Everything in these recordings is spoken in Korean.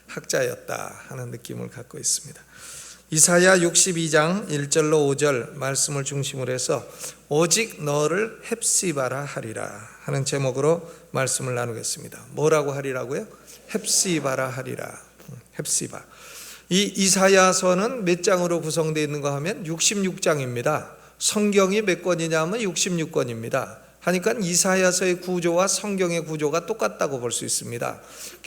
학자였다 하는 느낌을 갖고 있습니다. 이사야 62장 1절로 5절 말씀을 중심으로 해서 오직 너를 헵시바라 하리라 하는 제목으로 말씀을 나누겠습니다. 뭐라고 하리라고요? 헵시바라 하리라. 헵시바. 이 이사야서는 몇 장으로 구성되어 있는가 하면 66장입니다. 성경이 몇 권이냐 하면 66권입니다. 하니까 이사야서의 구조와 성경의 구조가 똑같다고 볼 수 있습니다.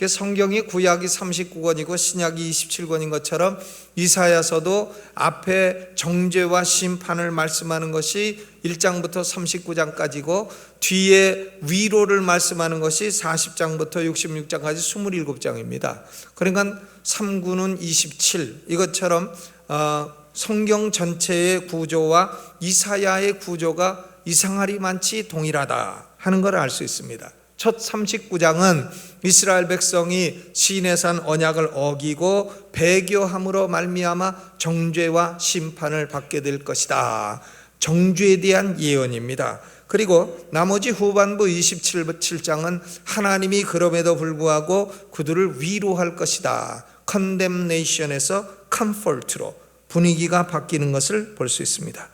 성경이 구약이 39권이고 신약이 27권인 것처럼 이사야서도 앞에 정죄와 심판을 말씀하는 것이 1장부터 39장까지고 뒤에 위로를 말씀하는 것이 40장부터 66장까지 27장입니다. 그러니까 3구는 27 이것처럼 성경 전체의 구조와 이사야의 구조가 이상하리만치 동일하다 하는 걸 알 수 있습니다. 첫 39장은 이스라엘 백성이 시내산 언약을 어기고 배교함으로 말미암아 정죄와 심판을 받게 될 것이다. 정죄에 대한 예언입니다. 그리고 나머지 후반부 27장은 하나님이 그럼에도 불구하고 그들을 위로할 것이다. condemnation에서 comfort로 분위기가 바뀌는 것을 볼 수 있습니다.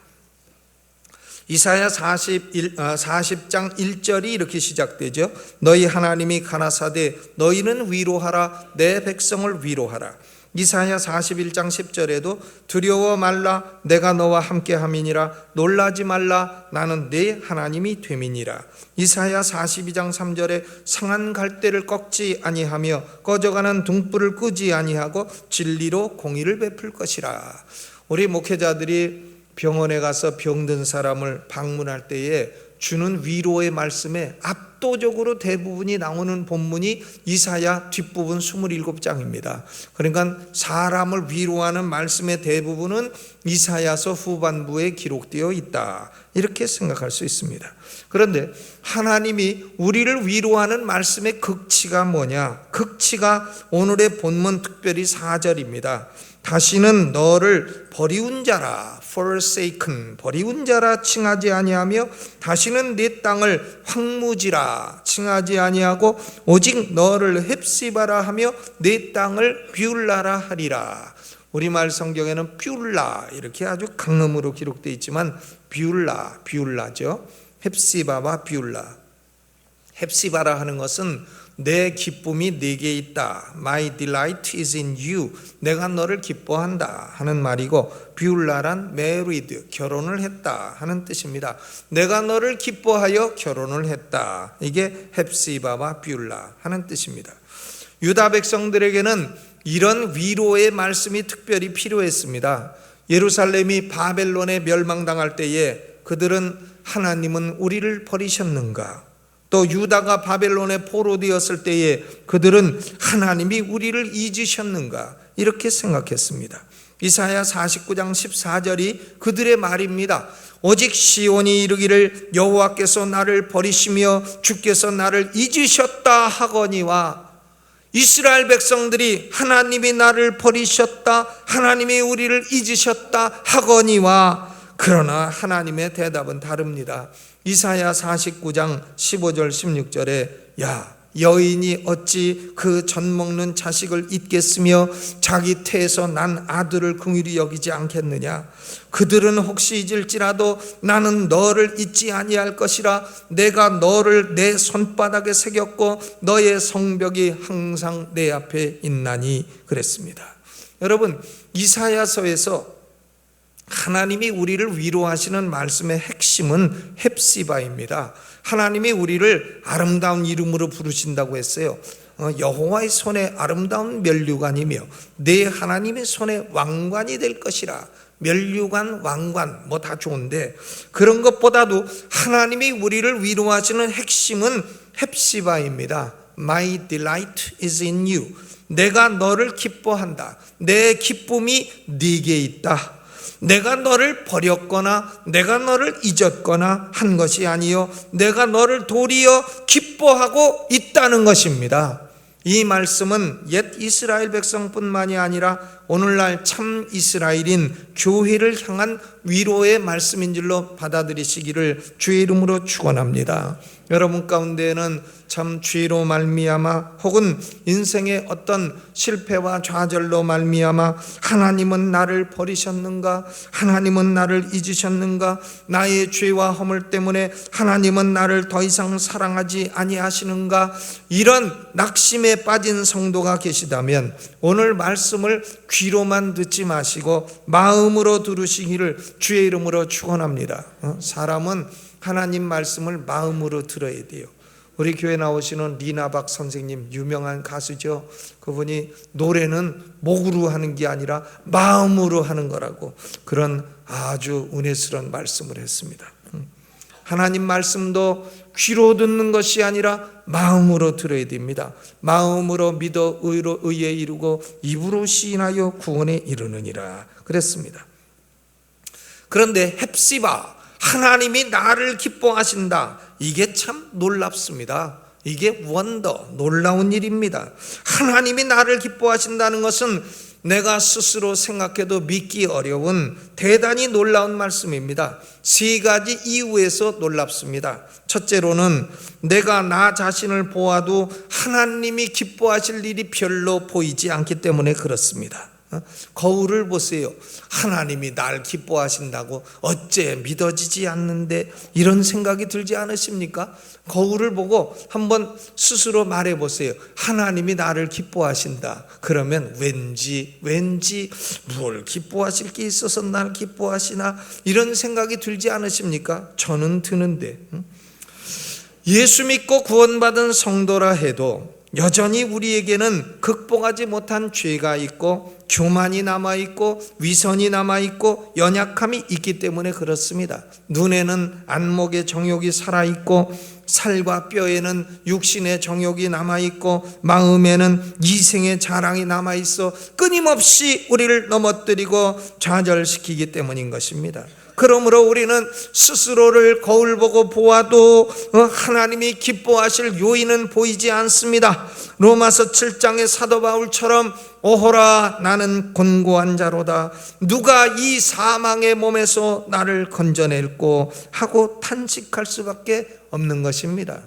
이사야 40장 1절이 이렇게 시작되죠. 너희 하나님이 가라사대 너희는 위로하라 내 백성을 위로하라. 이사야 41장 10절에도 두려워 말라 내가 너와 함께함이니라 놀라지 말라 나는 네 하나님이 됨이니라. 이사야 42장 3절에 상한 갈대를 꺾지 아니하며 꺼져가는 등불을 끄지 아니하고 진리로 공의를 베풀 것이라. 우리 목회자들이 병원에 가서 병든 사람을 방문할 때에 주는 위로의 말씀에 압도적으로 대부분이 나오는 본문이 이사야 뒷부분 27장입니다. 그러니까 사람을 위로하는 말씀의 대부분은 이사야서 후반부에 기록되어 있다. 이렇게 생각할 수 있습니다. 그런데 하나님이 우리를 위로하는 말씀의 극치가 뭐냐? 극치가 오늘의 본문 특별히 4절입니다. 다시는 너를 버리운 자라 forsaken 버리운 자라 칭하지 아니하며 다시는 네 땅을 황무지라 칭하지 아니하고 오직 너를 헵시바라 하며 네 땅을 뷰울라라 하리라. 우리말 성경에는 뷰울라 이렇게 아주 강음으로 기록되어 있지만 뷰울라죠. 헵시바와 뷰울라. 헵시바라 하는 것은 내 기쁨이 네게 있다. My delight is in you. 내가 너를 기뻐한다 하는 말이고 뷰울라란 married, 결혼을 했다 하는 뜻입니다. 내가 너를 기뻐하여 결혼을 했다. 이게 헵시바와 뷰울라 하는 뜻입니다. 유다 백성들에게는 이런 위로의 말씀이 특별히 필요했습니다. 예루살렘이 바벨론에 멸망당할 때에 그들은 하나님은 우리를 버리셨는가? 또 유다가 바벨론에 포로되었을 때에 그들은 하나님이 우리를 잊으셨는가? 이렇게 생각했습니다. 이사야 49장 14절이 그들의 말입니다. 오직 시온이 이르기를 여호와께서 나를 버리시며 주께서 나를 잊으셨다 하거니와 이스라엘 백성들이 하나님이 나를 버리셨다 하나님이 우리를 잊으셨다 하거니와 그러나 하나님의 대답은 다릅니다. 이사야 49장 15절 16절에 야 여인이 어찌 그 젖 먹는 자식을 잊겠으며 자기 태에서 난 아들을 긍휼히 여기지 않겠느냐. 그들은 혹시 잊을지라도 나는 너를 잊지 아니할 것이라. 내가 너를 내 손바닥에 새겼고 너의 성벽이 항상 내 앞에 있나니 그랬습니다. 여러분 이사야서에서 하나님이 우리를 위로하시는 말씀의 핵심은 헵시바입니다. 하나님이 우리를 아름다운 이름으로 부르신다고 했어요. 여호와의 손에 아름다운 면류관이며 내 하나님의 손에 왕관이 될 것이라. 면류관, 왕관 뭐 다 좋은데 그런 것보다도 하나님이 우리를 위로하시는 핵심은 헵시바입니다. My delight is in you. 내가 너를 기뻐한다. 내 기쁨이 네게 있다. 내가 너를 버렸거나 내가 너를 잊었거나 한 것이 아니요 내가 너를 도리어 기뻐하고 있다는 것입니다. 이 말씀은 옛 이스라엘 백성뿐만이 아니라 오늘날 참 이스라엘인 교회를 향한 위로의 말씀인 줄로 받아들이시기를 주의 이름으로 축원합니다. 여러분 가운데에는 참 죄로 말미암아 혹은 인생의 어떤 실패와 좌절로 말미암아 하나님은 나를 버리셨는가? 하나님은 나를 잊으셨는가? 나의 죄와 허물 때문에 하나님은 나를 더 이상 사랑하지 아니하시는가? 이런 낙심에 빠진 성도가 계시다면 오늘 말씀을 귀로만 듣지 마시고 마음으로 들으시기를 주의 이름으로 축원합니다. 사람은 하나님 말씀을 마음으로 들어야 돼요. 우리 교회 나오시는 리나박 선생님, 유명한 가수죠. 그분이 노래는 목으로 하는 게 아니라 마음으로 하는 거라고 그런 아주 은혜스러운 말씀을 했습니다. 하나님 말씀도 귀로 듣는 것이 아니라 마음으로 들어야 됩니다. 마음으로 믿어 의에 이르고 입으로 시인하여 구원에 이르느니라 그랬습니다. 그런데 헵시바, 하나님이 나를 기뻐하신다. 이게 참 놀랍습니다. 이게 원더, 놀라운 일입니다. 하나님이 나를 기뻐하신다는 것은 내가 스스로 생각해도 믿기 어려운 대단히 놀라운 말씀입니다. 세 가지 이유에서 놀랍습니다. 첫째로는 내가 나 자신을 보아도 하나님이 기뻐하실 일이 별로 보이지 않기 때문에 그렇습니다. 거울을 보세요. 하나님이 날 기뻐하신다고 어째 믿어지지 않는데 이런 생각이 들지 않으십니까? 거울을 보고 한번 스스로 말해 보세요. 하나님이 나를 기뻐하신다. 그러면 왠지 뭘 기뻐하실 게 있어서 날 기뻐하시나 이런 생각이 들지 않으십니까? 저는 드는데 예수 믿고 구원받은 성도라 해도 여전히 우리에게는 극복하지 못한 죄가 있고 교만이 남아있고 위선이 남아있고 연약함이 있기 때문에 그렇습니다. 눈에는 안목의 정욕이 살아있고 살과 뼈에는 육신의 정욕이 남아있고 마음에는 이생의 자랑이 남아있어 끊임없이 우리를 넘어뜨리고 좌절시키기 때문인 것입니다. 그러므로 우리는 스스로를 거울 보고 보아도 하나님이 기뻐하실 요인은 보이지 않습니다. 로마서 7장의 사도 바울처럼 오호라 나는 곤고한 자로다. 누가 이 사망의 몸에서 나를 건져낼꼬 하고 탄식할 수밖에 없는 것입니다.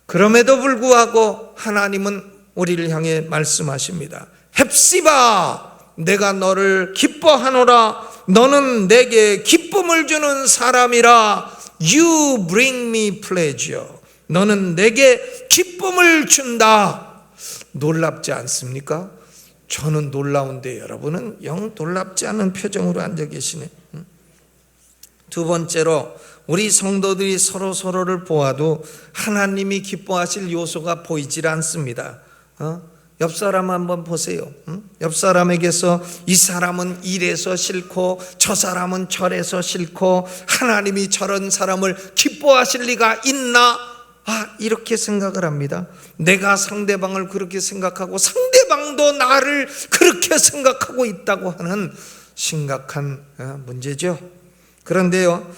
그럼에도 불구하고 하나님은 우리를 향해 말씀하십니다. 헵시바, 내가 너를 기뻐하노라. 너는 내게 기쁨을 주는 사람이라. You bring me pleasure. 너는 내게 기쁨을 준다. 놀랍지 않습니까? 저는 놀라운데 여러분은 영 놀랍지 않은 표정으로 앉아 계시네. 두 번째로 우리 성도들이 서로를 보아도 하나님이 기뻐하실 요소가 보이질 않습니다. 옆 사람 한번 보세요. 옆 사람에게서 이 사람은 이래서 싫고 저 사람은 저래서 싫고 하나님이 저런 사람을 기뻐하실 리가 있나? 이렇게 생각을 합니다. 내가 상대방을 그렇게 생각하고 상대방도 나를 그렇게 생각하고 있다고 하는 심각한 문제죠. 그런데요,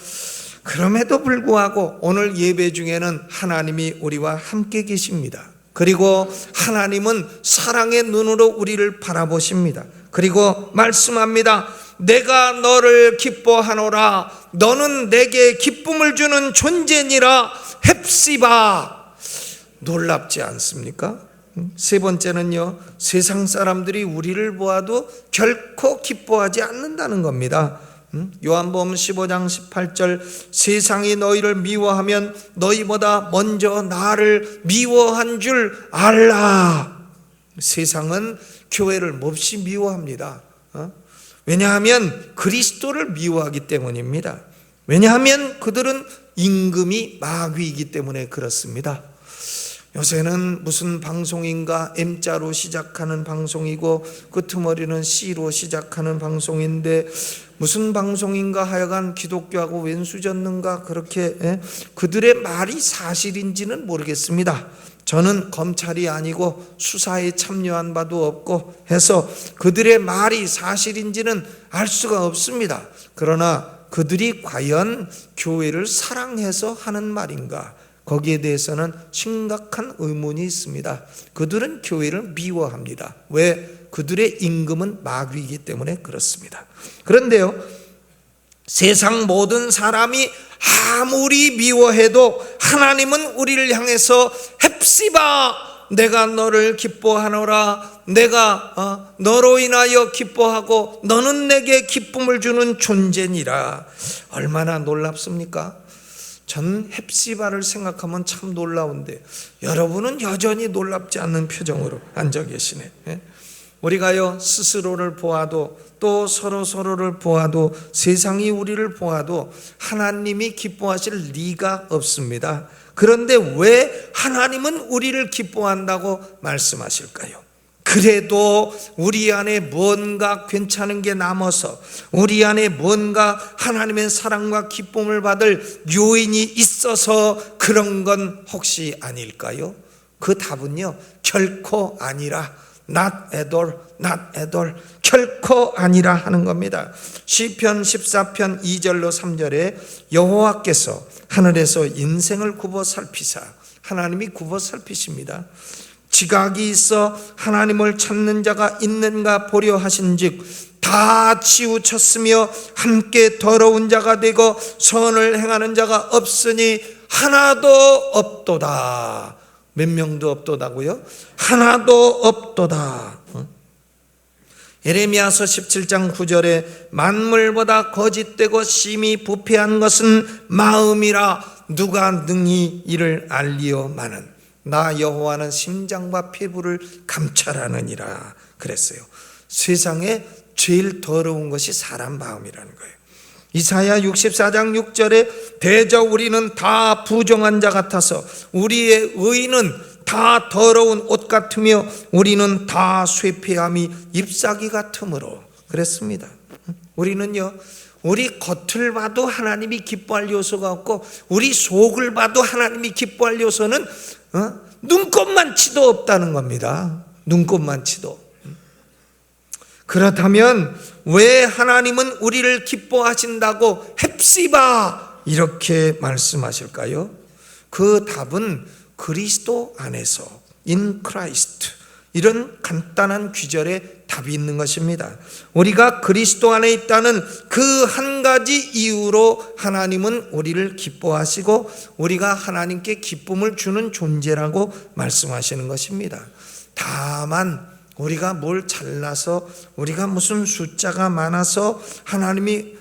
그럼에도 불구하고 오늘 예배 중에는 하나님이 우리와 함께 계십니다. 그리고 하나님은 사랑의 눈으로 우리를 바라보십니다. 그리고 말씀합니다. 내가 너를 기뻐하노라. 너는 내게 기쁨을 주는 존재니라. 헵시바. 놀랍지 않습니까? 세 번째는요, 세상 사람들이 우리를 보아도 결코 기뻐하지 않는다는 겁니다. 요한복음 15장 18절 세상이 너희를 미워하면 너희보다 먼저 나를 미워한 줄 알라. 세상은 교회를 몹시 미워합니다. 왜냐하면 그리스도를 미워하기 때문입니다. 왜냐하면 그들은 임금이 마귀이기 때문에 그렇습니다. 요새는 무슨 방송인가 M자로 시작하는 방송이고 끄트머리는 C로 시작하는 방송인데 무슨 방송인가 하여간 기독교하고 왼수졌는가 그렇게 그들의 말이 사실인지는 모르겠습니다. 저는 검찰이 아니고 수사에 참여한 바도 없고 해서 그들의 말이 사실인지는 알 수가 없습니다. 그러나 그들이 과연 교회를 사랑해서 하는 말인가? 거기에 대해서는 심각한 의문이 있습니다. 그들은 교회를 미워합니다. 왜? 그들의 임금은 마귀이기 때문에 그렇습니다. 그런데요, 세상 모든 사람이 아무리 미워해도 하나님은 우리를 향해서 헵시바, 내가 너를 기뻐하노라, 내가 너로 인하여 기뻐하고 너는 내게 기쁨을 주는 존재니라. 얼마나 놀랍습니까? 전 헵시바를 생각하면 참 놀라운데 여러분은 여전히 놀랍지 않는 표정으로 앉아 계시네. 우리가요 스스로를 보아도 또 서로를 보아도 세상이 우리를 보아도 하나님이 기뻐하실 리가 없습니다. 그런데 왜 하나님은 우리를 기뻐한다고 말씀하실까요? 그래도 우리 안에 뭔가 괜찮은 게 남아서 우리 안에 뭔가 하나님의 사랑과 기쁨을 받을 요인이 있어서 그런 건 혹시 아닐까요? 그 답은요 결코 아니라 not at all, not at all, 결코 아니라 하는 겁니다. 시편 14편 2절로 3절에 여호와께서 하늘에서 인생을 굽어 살피사, 하나님이 굽어 살피십니다. 지각이 있어 하나님을 찾는 자가 있는가 보려 하신즉 다 치우쳤으며 함께 더러운 자가 되고 선을 행하는 자가 없으니 하나도 없도다. 몇 명도 없도다고요? 하나도 없도다. 예레미야서 17장 9절에 만물보다 거짓되고 심히 부패한 것은 마음이라 누가 능히 이를 알리어 마는 나 여호와는 심장과 피부를 감찰하느니라 그랬어요. 세상에 제일 더러운 것이 사람 마음이라는 거예요. 이사야 64장 6절에 대저 우리는 다 부정한 자 같아서 우리의 의는 다 더러운 옷 같으며 우리는 다 쇠폐함이 잎사귀 같으므로 그랬습니다. 우리는요 우리 겉을 봐도 하나님이 기뻐할 요소가 없고 우리 속을 봐도 하나님이 기뻐할 요소는 눈꼽만치도 없다는 겁니다. 눈꼽만치도. 그렇다면 왜 하나님은 우리를 기뻐하신다고 헵시바 이렇게 말씀하실까요? 그 답은 그리스도 안에서 in Christ 이런 간단한 귀절에 답이 있는 것입니다. 우리가 그리스도 안에 있다는 그 한 가지 이유로 하나님은 우리를 기뻐하시고 우리가 하나님께 기쁨을 주는 존재라고 말씀하시는 것입니다. 다만 우리가 뭘 잘나서 우리가 무슨 숫자가 많아서 하나님이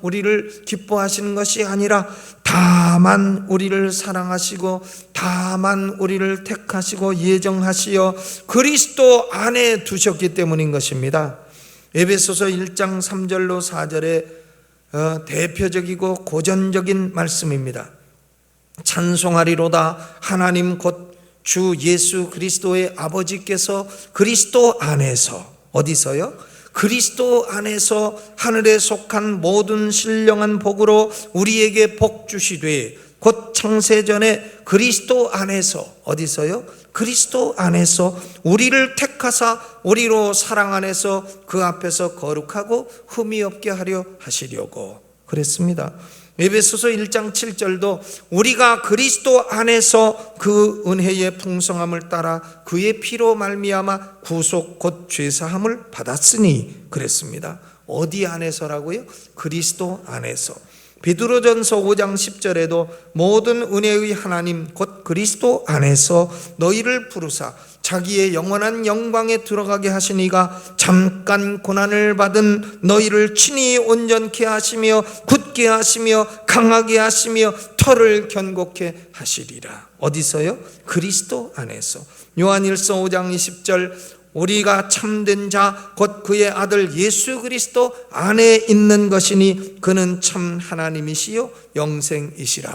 우리를 기뻐하시는 것이 아니라 다만 우리를 사랑하시고 다만 우리를 택하시고 예정하시어 그리스도 안에 두셨기 때문인 것입니다. 에베소서 1장 3절로 4절에 대표적이고 고전적인 말씀입니다. 찬송하리로다 하나님 곧 주 예수 그리스도의 아버지께서 그리스도 안에서 어디서요? 그리스도 안에서 하늘에 속한 모든 신령한 복으로 우리에게 복 주시되 곧 창세전에 그리스도 안에서 어디서요? 그리스도 안에서 우리를 택하사 우리로 사랑 안에서 그 앞에서 거룩하고 흠이 없게 하려 하시려고 그랬습니다. 에베소서 1장 7절도 우리가 그리스도 안에서 그 은혜의 풍성함을 따라 그의 피로 말미암아 구속 곧 죄사함을 받았으니 그랬습니다. 어디 안에서라고요? 그리스도 안에서. 베드로전서 5장 10절에도 모든 은혜의 하나님 곧 그리스도 안에서 너희를 부르사 자기의 영원한 영광에 들어가게 하시니가 잠깐 고난을 받은 너희를 친히 온전케 하시며 굳게 하시며 강하게 하시며 터를 견고케 하시리라. 어디서요? 그리스도 안에서. 요한일서 5장 20절 우리가 참된 자 곧 그의 아들 예수 그리스도 안에 있는 것이니 그는 참 하나님이시요 영생이시라.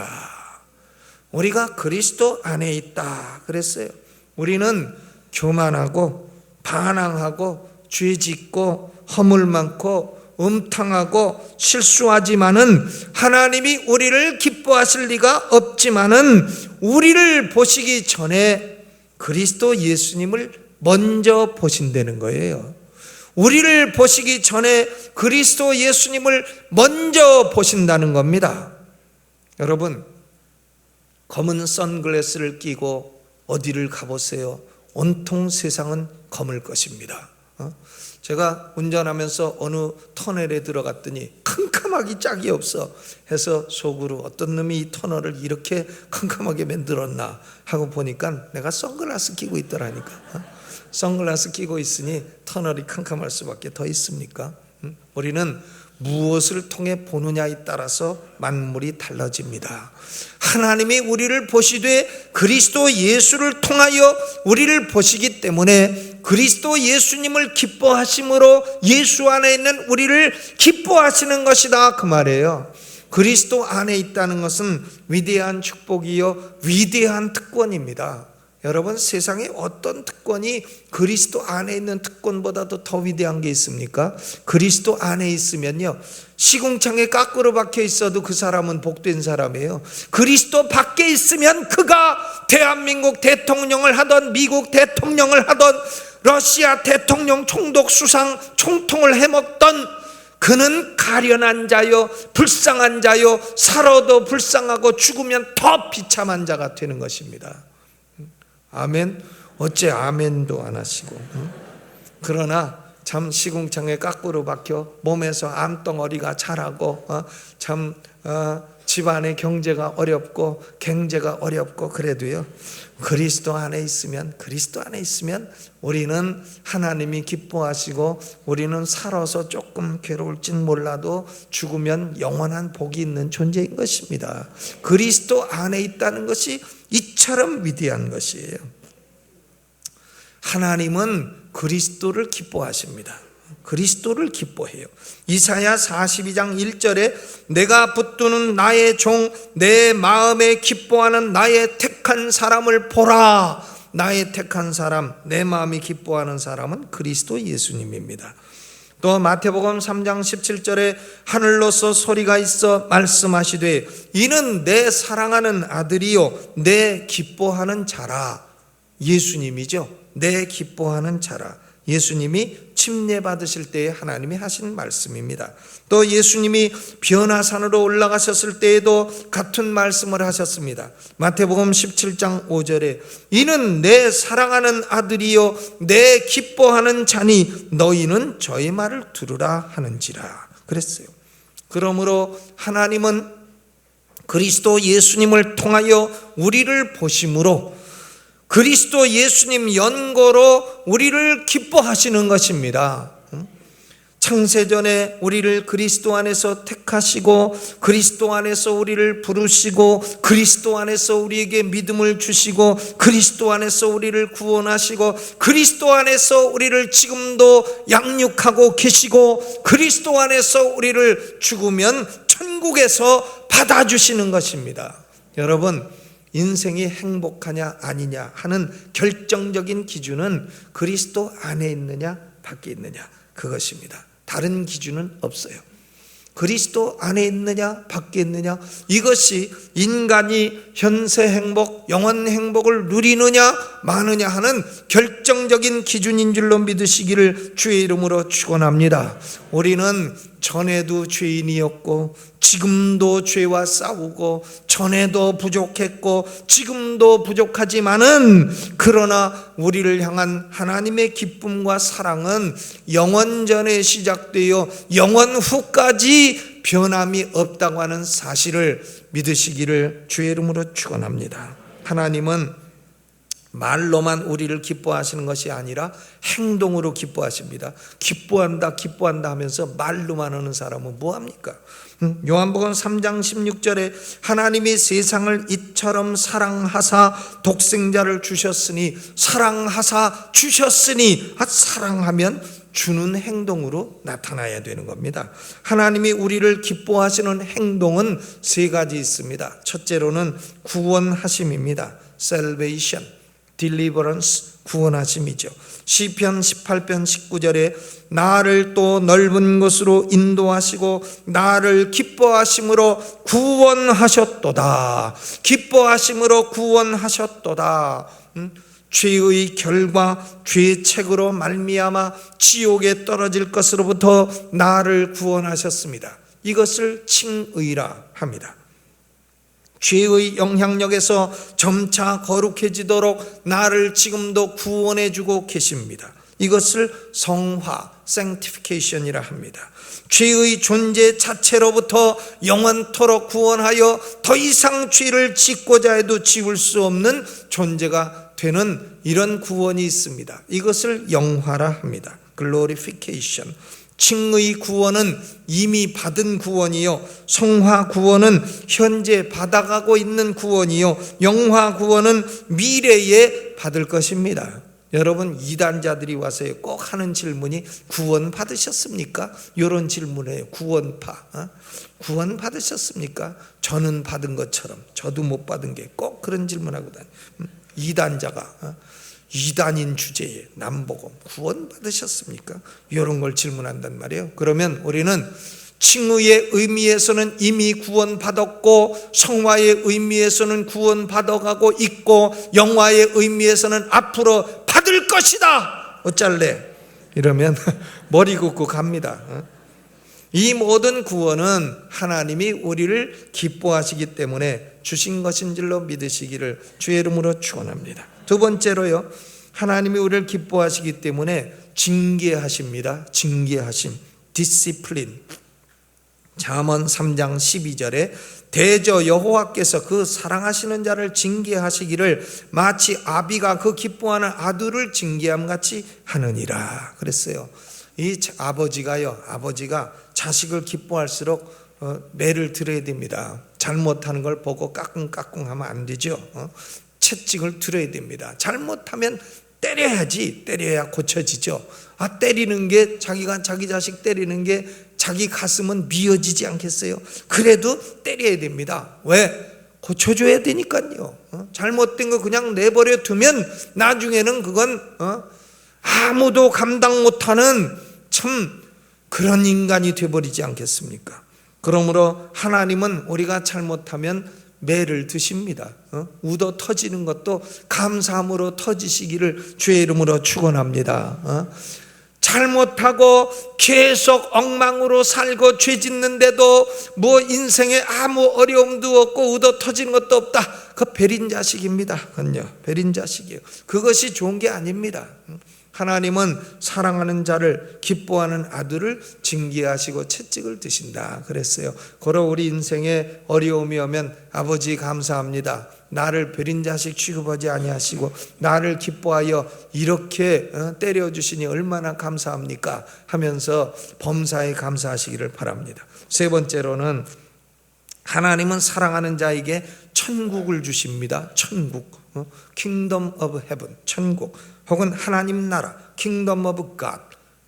우리가 그리스도 안에 있다 그랬어요. 우리는 교만하고 반항하고 죄짓고 허물 많고 음탕하고 실수하지만은 하나님이 우리를 기뻐하실 리가 없지만은 우리를 보시기 전에 그리스도 예수님을 먼저 보신다는 거예요. 우리를 보시기 전에 그리스도 예수님을 먼저 보신다는 겁니다. 여러분, 검은 선글라스를 끼고 어디를 가보세요. 온통 세상은 검을 것입니다. 제가 운전하면서 어느 터널에 들어갔더니 캄캄하기 짝이 없어 해서 속으로 어떤 놈이 이 터널을 이렇게 캄캄하게 만들었나 하고 보니까 내가 선글라스 끼고 있더라니까. 선글라스 끼고 있으니 터널이 캄캄할 수밖에 더 있습니까? 우리는 무엇을 통해 보느냐에 따라서 만물이 달라집니다. 하나님이 우리를 보시되 그리스도 예수를 통하여 우리를 보시기 때문에 그리스도 예수님을 기뻐하심으로 예수 안에 있는 우리를 기뻐하시는 것이다, 그 말이에요. 그리스도 안에 있다는 것은 위대한 축복이요 위대한 특권입니다. 여러분, 세상에 어떤 특권이 그리스도 안에 있는 특권보다도 더 위대한 게 있습니까? 그리스도 안에 있으면요, 시궁창에 까꾸로 박혀 있어도 그 사람은 복된 사람이에요. 그리스도 밖에 있으면 그가 대한민국 대통령을 하던, 미국 대통령을 하던, 러시아 대통령 총독 수상 총통을 해먹던 그는 가련한 자요 불쌍한 자요, 살아도 불쌍하고 죽으면 더 비참한 자가 되는 것입니다. 아멘. 어째 아멘도 안 하시고. 그러나 참 시궁창에 까꾸로 박혀 몸에서 암덩어리가 자라고 참 집안의 경제가 어렵고 경제가 어렵고 그래도요, 그리스도 안에 있으면 우리는 하나님이 기뻐하시고 우리는 살아서 조금 괴로울진 몰라도 죽으면 영원한 복이 있는 존재인 것입니다. 그리스도 안에 있다는 것이 이처럼 위대한 것이에요. 하나님은 그리스도를 기뻐하십니다. 그리스도를 기뻐해요. 이사야 42장 1절에 내가 붙드는 나의 종, 내 마음에 기뻐하는 나의 택한 사람을 보라. 나의 택한 사람, 내 마음이 기뻐하는 사람은 그리스도 예수님입니다. 또 마태복음 3장 17절에 하늘로서 소리가 있어 말씀하시되 이는 내 사랑하는 아들이요 내 기뻐하는 자라. 예수님이죠. 내 기뻐하는 자라. 예수님이 침례 받으실 때에 하나님이 하신 말씀입니다. 또 예수님이 변화산으로 올라가셨을 때에도 같은 말씀을 하셨습니다. 마태복음 17장 5절에 이는 내 사랑하는 아들이요 내 기뻐하는 자니 너희는 저의 말을 들으라 하는지라 그랬어요. 그러므로 하나님은 그리스도 예수님을 통하여 우리를 보심으로 그리스도 예수님 연고로 우리를 기뻐하시는 것입니다. 창세전에 우리를 그리스도 안에서 택하시고 그리스도 안에서 우리를 부르시고 그리스도 안에서 우리에게 믿음을 주시고 그리스도 안에서 우리를 구원하시고 그리스도 안에서 우리를 지금도 양육하고 계시고 그리스도 안에서 우리를 죽으면 천국에서 받아주시는 것입니다. 여러분, 인생이 행복하냐 아니냐 하는 결정적인 기준은 그리스도 안에 있느냐 밖에 있느냐 그것입니다. 다른 기준은 없어요. 그리스도 안에 있느냐 밖에 있느냐, 이것이 인간이 현세 행복, 영원 행복을 누리느냐 마느냐 하는 결정적인 기준인 줄로 믿으시기를 주의 이름으로 축원합니다. 우리는 전에도 죄인이었고 지금도 죄와 싸우고 전에도 부족했고 지금도 부족하지만은 그러나 우리를 향한 하나님의 기쁨과 사랑은 영원 전에 시작되어 영원 후까지 변함이 없다고 하는 사실을 믿으시기를 주의 이름으로 축원합니다. 하나님은 말로만 우리를 기뻐하시는 것이 아니라 행동으로 기뻐하십니다. 기뻐한다 하면서 말로만 하는 사람은 뭐합니까? 요한복음 3장 16절에 하나님이 세상을 이처럼 사랑하사 독생자를 주셨으니 사랑하사 주셨으니 사랑하면 주는 행동으로 나타나야 되는 겁니다. 하나님이 우리를 기뻐하시는 행동은 세 가지 있습니다. 첫째로는 구원하심입니다. Salvation, Deliverance, 구원하심이죠. 시편 18편 19절에 나를 또 넓은 곳으로 인도하시고 나를 기뻐하심으로 구원하셨도다. 기뻐하심으로 구원하셨도다. 죄의 결과, 죄의 책으로 말미암아 지옥에 떨어질 것으로부터 나를 구원하셨습니다. 이것을 칭의라 합니다. 죄의 영향력에서 점차 거룩해지도록 나를 지금도 구원해 주고 계십니다. 이것을 성화, sanctification이라 합니다. 죄의 존재 자체로부터 영원토록 구원하여 더 이상 죄를 짓고자 해도 지울 수 없는 존재가 되는 이런 구원이 있습니다. 이것을 영화라 합니다. glorification. 칭의 구원은 이미 받은 구원이요, 성화 구원은 현재 받아가고 있는 구원이요, 영화 구원은 미래에 받을 것입니다. 여러분, 이단자들이 와서 꼭 하는 질문이 구원 받으셨습니까? 이런 질문이에요. 구원파. 구원 받으셨습니까? 저는 받은 것처럼 저도 못 받은 게 꼭 그런 질문하고 다녀요. 이단자가 이단인 주제에 남보고 구원 받으셨습니까? 이런 걸 질문한단 말이에요. 그러면 우리는 칭의의 의미에서는 이미 구원받았고, 성화의 의미에서는 구원받아가고 있고, 영화의 의미에서는 앞으로 받을 것이다. 어쩔래? 이러면 머리 굽고 갑니다. 이 모든 구원은 하나님이 우리를 기뻐하시기 때문에 주신 것인 줄로 믿으시기를 주의 이름으로 축원합니다. 두 번째로요, 하나님이 우리를 기뻐하시기 때문에 징계하십니다. 징계하심, 디시플린. 잠언 3장 12절에 대저 여호와께서 그 사랑하시는 자를 징계하시기를 마치 아비가 그 기뻐하는 아들을 징계함 같이 하느니라 그랬어요. 이 아버지가 자식을 기뻐할수록 매를 들어야 됩니다. 잘못하는 걸 보고 까꿍까꿍 하면 안 되죠. 채찍을 들어야 됩니다. 잘못하면 때려야지. 때려야 고쳐지죠. 때리는 게, 자기가 자기 자식 때리는 게 자기 가슴은 미어지지 않겠어요? 그래도 때려야 됩니다. 왜? 고쳐줘야 되니까요. 잘못된 거 그냥 내버려 두면 나중에는 그건 아무도 감당 못하는 참 그런 인간이 되어버리지 않겠습니까? 그러므로 하나님은 우리가 잘못하면 매를 드십니다. 우더 터지는 것도 감사함으로 터지시기를 주의 이름으로 축원합니다. 잘못하고 계속 엉망으로 살고 죄 짓는데도 뭐 인생에 아무 어려움도 없고 우더 터지는 것도 없다. 그 베린 자식입니다. 그건요, 베린 자식이에요. 그것이 좋은 게 아닙니다. 하나님은 사랑하는 자를 기뻐하는 아들을 징계하시고 채찍을 드신다 그랬어요. 그러 우리 인생에 어려움이 오면 아버지 감사합니다. 나를 베린 자식 취급하지 아니하시고 나를 기뻐하여 이렇게 때려주시니 얼마나 감사합니까? 하면서 범사에 감사하시기를 바랍니다. 세 번째로는 하나님은 사랑하는 자에게 천국을 주십니다. 천국, Kingdom of Heaven, 천국, 혹은 하나님 나라, Kingdom of God,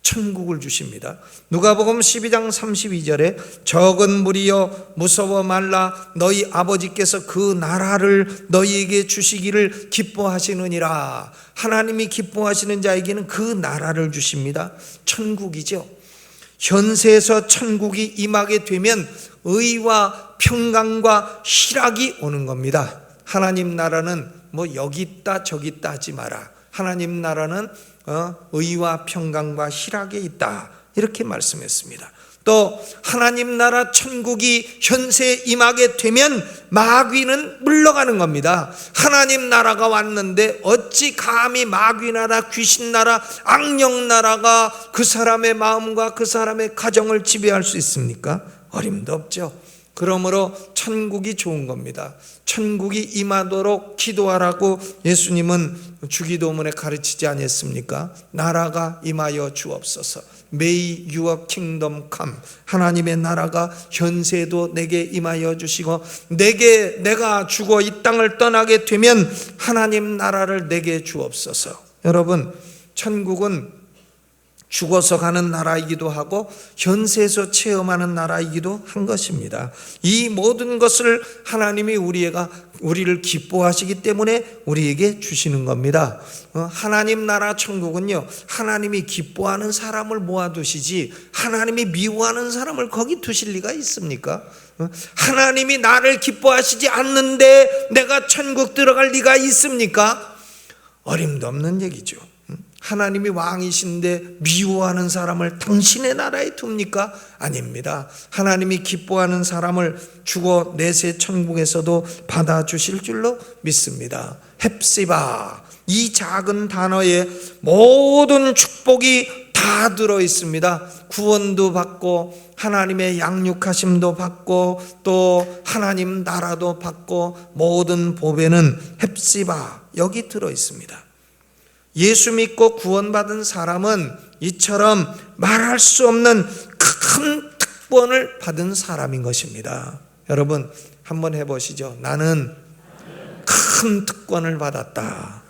천국을 주십니다. 누가복음 12장 32절에 적은 무리여 무서워 말라, 너희 아버지께서 그 나라를 너희에게 주시기를 기뻐하시느니라. 하나님이 기뻐하시는 자에게는 그 나라를 주십니다. 천국이죠. 현세에서 천국이 임하게 되면 의와 평강과 희락이 오는 겁니다. 하나님 나라는 뭐 여기 있다 저기 있다 하지 마라. 하나님 나라는 의와 평강과 희락에 있다, 이렇게 말씀했습니다. 또 하나님 나라 천국이 현세에 임하게 되면 마귀는 물러가는 겁니다. 하나님 나라가 왔는데 어찌 감히 마귀 나라, 귀신 나라, 악령 나라가 그 사람의 마음과 그 사람의 가정을 지배할 수 있습니까? 어림도 없죠. 그러므로 천국이 좋은 겁니다. 천국이 임하도록 기도하라고 예수님은 주기도문에 가르치지 않았습니까? 나라가 임하여 주옵소서. May your kingdom come. 하나님의 나라가 현세도 내게 임하여 주시고, 내가 죽어 이 땅을 떠나게 되면 하나님 나라를 내게 주옵소서. 여러분, 천국은 죽어서 가는 나라이기도 하고 현세에서 체험하는 나라이기도 한 것입니다. 이 모든 것을 하나님이 우리를 기뻐하시기 때문에 우리에게 주시는 겁니다. 하나님 나라 천국은요, 하나님이 기뻐하는 사람을 모아두시지 하나님이 미워하는 사람을 거기 두실 리가 있습니까? 하나님이 나를 기뻐하시지 않는데 내가 천국 들어갈 리가 있습니까? 어림도 없는 얘기죠. 하나님이 왕이신데 미워하는 사람을 당신의 나라에 둡니까? 아닙니다. 하나님이 기뻐하는 사람을 죽어 내세 천국에서도 받아주실 줄로 믿습니다. 헵시바, 이 작은 단어에 모든 축복이 다 들어 있습니다. 구원도 받고 하나님의 양육하심도 받고 또 하나님 나라도 받고 모든 보배는 헵시바 여기 들어 있습니다. 예수 믿고 구원받은 사람은 이처럼 말할 수 없는 큰 특권을 받은 사람인 것입니다. 여러분 한번 해보시죠. 나는 큰 특권을 받았다.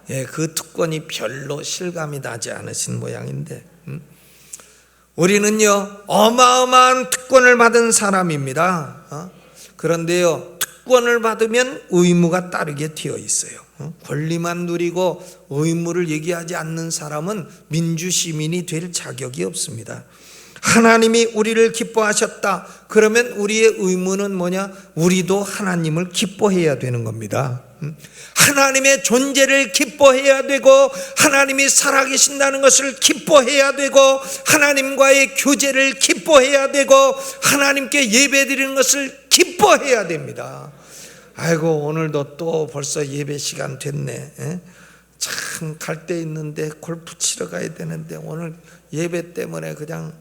예, 그 특권이 별로 실감이 나지 않으신 모양인데 우리는요 어마어마한 특권을 받은 사람입니다. 그런데요 특권을 받으면 의무가 따르게 되어 있어요. 권리만 누리고 의무를 얘기하지 않는 사람은 민주시민이 될 자격이 없습니다. 하나님이 우리를 기뻐하셨다. 그러면 우리의 의무는 뭐냐? 우리도 하나님을 기뻐해야 되는 겁니다. 하나님의 존재를 기뻐해야 되고 하나님이 살아계신다는 것을 기뻐해야 되고 하나님과의 교제를 기뻐해야 되고 하나님께 예배드리는 것을 기뻐해야 됩니다. 아이고 오늘도 또 벌써 예배 시간 됐네. 참 갈 데 있는데 골프 치러 가야 되는데 오늘 예배 때문에 그냥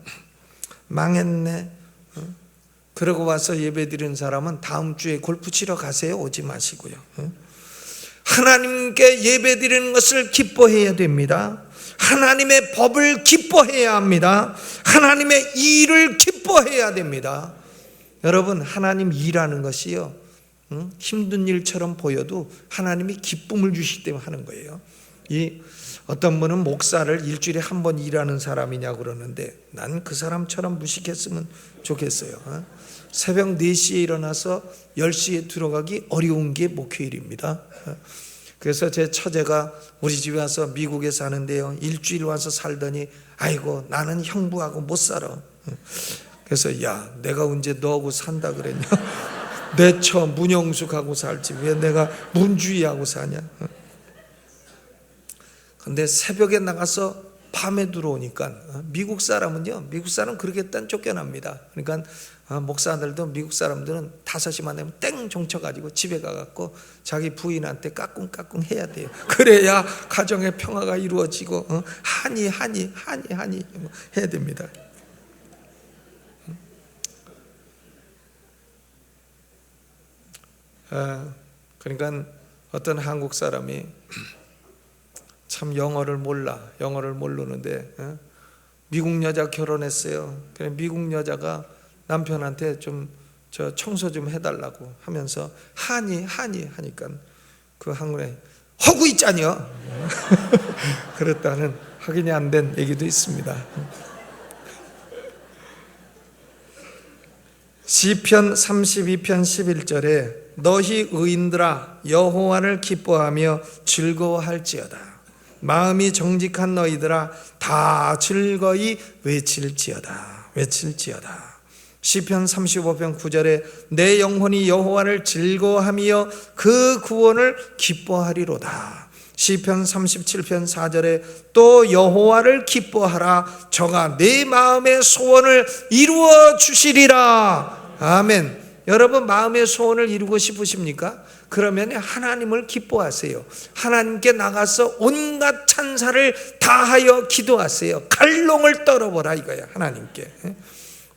망했네. 그러고 와서 예배 드리는 사람은 다음 주에 골프 치러 가세요. 오지 마시고요. 하나님께 예배 드리는 것을 기뻐해야 됩니다. 하나님의 법을 기뻐해야 합니다. 하나님의 일을 기뻐해야 됩니다. 여러분 하나님 일하는 것이요 힘든 일처럼 보여도 하나님이 기쁨을 주시기 때문에 하는 거예요. 어떤 분은 목사를 일주일에 한 번 일하는 사람이냐고 그러는데 난 그 사람처럼 무식했으면 좋겠어요. 새벽 4시에 일어나서 10시에 들어가기 어려운 게 목요일입니다. 그래서 제 처제가 우리 집에 와서 미국에 사는데요 일주일 와서 살더니 아이고 나는 형부하고 못 살아. 그래서 야 내가 언제 너하고 산다 그랬냐. 내 처 문영숙하고 살지 왜 내가 문주희하고 사냐. 근데 새벽에 나가서 밤에 들어오니까 미국 사람은요 미국 사람 그러겠다는 쫓겨납니다. 그러니까 목사들도 미국 사람들은 5시만 되면 땡 종쳐가지고 집에 가갖고 자기 부인한테 까꿍까꿍 해야 돼요. 그래야 가정의 평화가 이루어지고 하니 해야 됩니다. 그러니까 어떤 한국 사람이 참 영어를 모르는데 미국 여자 결혼했어요. 그래 미국 여자가 남편한테 좀 청소 좀 해달라고 하면서 하니 하니까 그 한국에 허구 있잖여. 그랬다는 확인이 안 된 얘기도 있습니다. 시편 32편 11절에 너희 의인들아 여호와를 기뻐하며 즐거워할지어다. 마음이 정직한 너희들아 다 즐거이 외칠지어다. 시편 35편 9절에 내 영혼이 여호와를 즐거워하며 그 구원을 기뻐하리로다. 시편 37편 4절에 또 여호와를 기뻐하라. 저가 내 마음의 소원을 이루어 주시리라. 아멘. 여러분 마음의 소원을 이루고 싶으십니까? 그러면 하나님을 기뻐하세요. 하나님께 나가서 온갖 찬사를 다하여 기도하세요. 갈롱을 떨어보라 이거야 하나님께.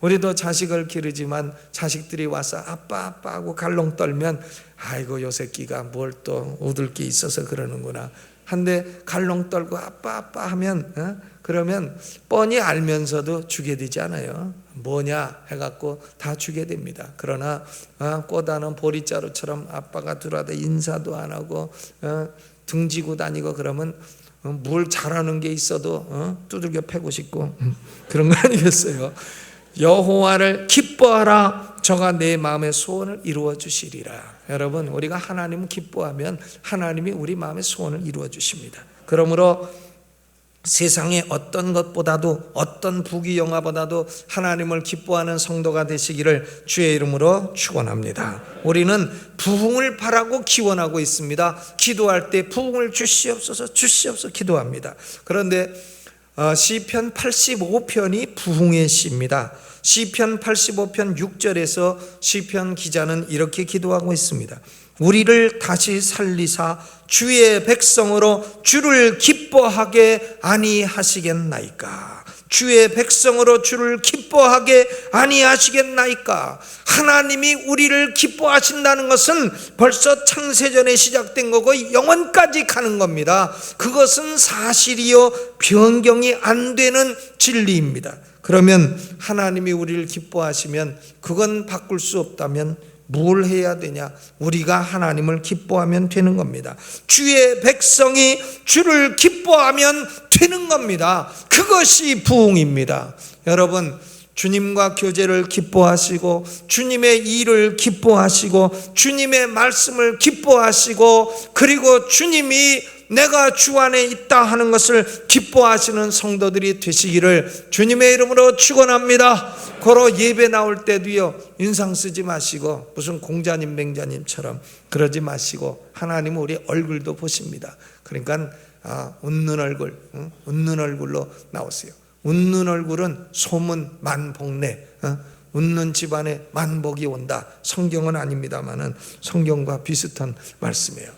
우리도 자식을 기르지만 자식들이 와서 아빠 하고 갈롱 떨면 아이고 요 새끼가 뭘 또 얻을 게 있어서 그러는구나 한데 갈롱 떨고 아빠 하면 그러면 뻔히 알면서도 주게 되지 않아요. 뭐냐 해갖고 다 주게 됩니다. 그러나 꼬다는 보리자루처럼 아빠가 들어와도 인사도 안 하고 등지고 다니고 그러면 뭘 잘하는 게 있어도 두들겨 패고 싶고 그런 거 아니겠어요? 여호와를 기뻐하라. 저가 내 마음의 소원을 이루어 주시리라. 여러분 우리가 하나님을 기뻐하면 하나님이 우리 마음의 소원을 이루어 주십니다. 그러므로 세상의 어떤 것보다도 어떤 부귀영화보다도 하나님을 기뻐하는 성도가 되시기를 주의 이름으로 축원합니다. 우리는 부흥을 바라고 기원하고 있습니다. 기도할 때 부흥을 주시옵소서 기도합니다. 그런데 시편 85편이 부흥의 시입니다. 시편 85편 6절에서 시편 기자는 이렇게 기도하고 있습니다. 우리를 다시 살리사 주의 백성으로 주를 기뻐하게 아니하시겠나이까. 주의 백성으로 주를 기뻐하게 아니하시겠나이까. 하나님이 우리를 기뻐하신다는 것은 벌써 창세전에 시작된 거고 영원까지 가는 겁니다. 그것은 사실이요 변경이 안 되는 진리입니다. 그러면 하나님이 우리를 기뻐하시면, 그건 바꿀 수 없다면 뭘 해야 되냐? 우리가 하나님을 기뻐하면 되는 겁니다. 주의 백성이 주를 기뻐하면 되는 겁니다. 그것이 부흥입니다. 여러분, 주님과 교제를 기뻐하시고 주님의 일을 기뻐하시고 주님의 말씀을 기뻐하시고, 그리고 주님이 내가 주 안에 있다 하는 것을 기뻐하시는 성도들이 되시기를 주님의 이름으로 축원합니다. 고로 예배 나올 때도요, 인상 쓰지 마시고 무슨 공자님 맹자님처럼 그러지 마시고 하나님은 우리 얼굴도 보십니다. 그러니까 웃는 얼굴, 웃는 얼굴로 나오세요. 웃는 얼굴은 소문 만복내, 웃는 집안에 만복이 온다. 성경은 아닙니다만은 성경과 비슷한 말씀이에요.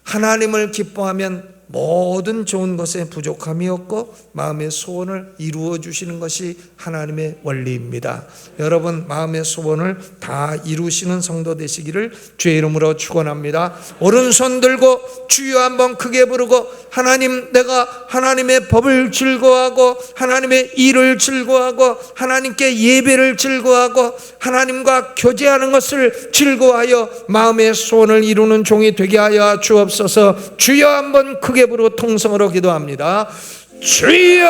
하나님을 기뻐하면 모든 좋은 것에 부족함이 없고 마음의 소원을 이루어 주시는 것이 하나님의 원리입니다. 여러분, 마음의 소원을 다 이루시는 성도 되시기를 주의 이름으로 축원합니다. 오른손 들고 주여 한번 크게 부르고, 하나님, 내가 하나님의 법을 즐거워하고 하나님의 일을 즐거워하고 하나님께 예배를 즐거워하고 하나님과 교제하는 것을 즐거워하여 마음의 소원을 이루는 종이 되게 하여 주옵소서. 주여 한번 크게 부르고 통성으로 기도합니다. 주여!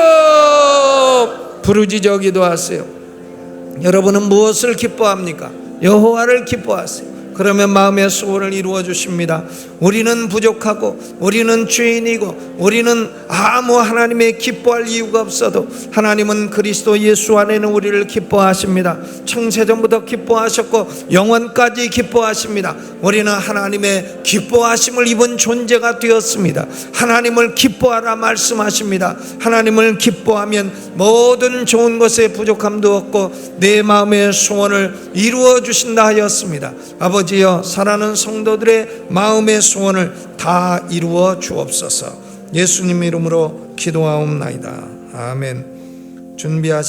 부르짖어 기도하세요. 여러분은 무엇을 기뻐합니까? 여호와를 기뻐하세요. 그러면 마음의 소원을 이루어 주십니다. 우리는 부족하고 우리는 죄인이고 우리는 아무 하나님의 기뻐할 이유가 없어도 하나님은 그리스도 예수 안에는 우리를 기뻐하십니다. 창세전부터 기뻐하셨고 영원까지 기뻐하십니다. 우리는 하나님의 기뻐하심을 입은 존재가 되었습니다. 하나님을 기뻐하라 말씀하십니다. 하나님을 기뻐하면 모든 좋은 것에 부족함도 없고 내 마음의 소원을 이루어 주신다 하였습니다. 아버지여, 사랑하는 성도들의 마음의 소원을 다 이루어 주옵소서. 예수님 이름으로 기도하옵나이다. 아멘. 준비하시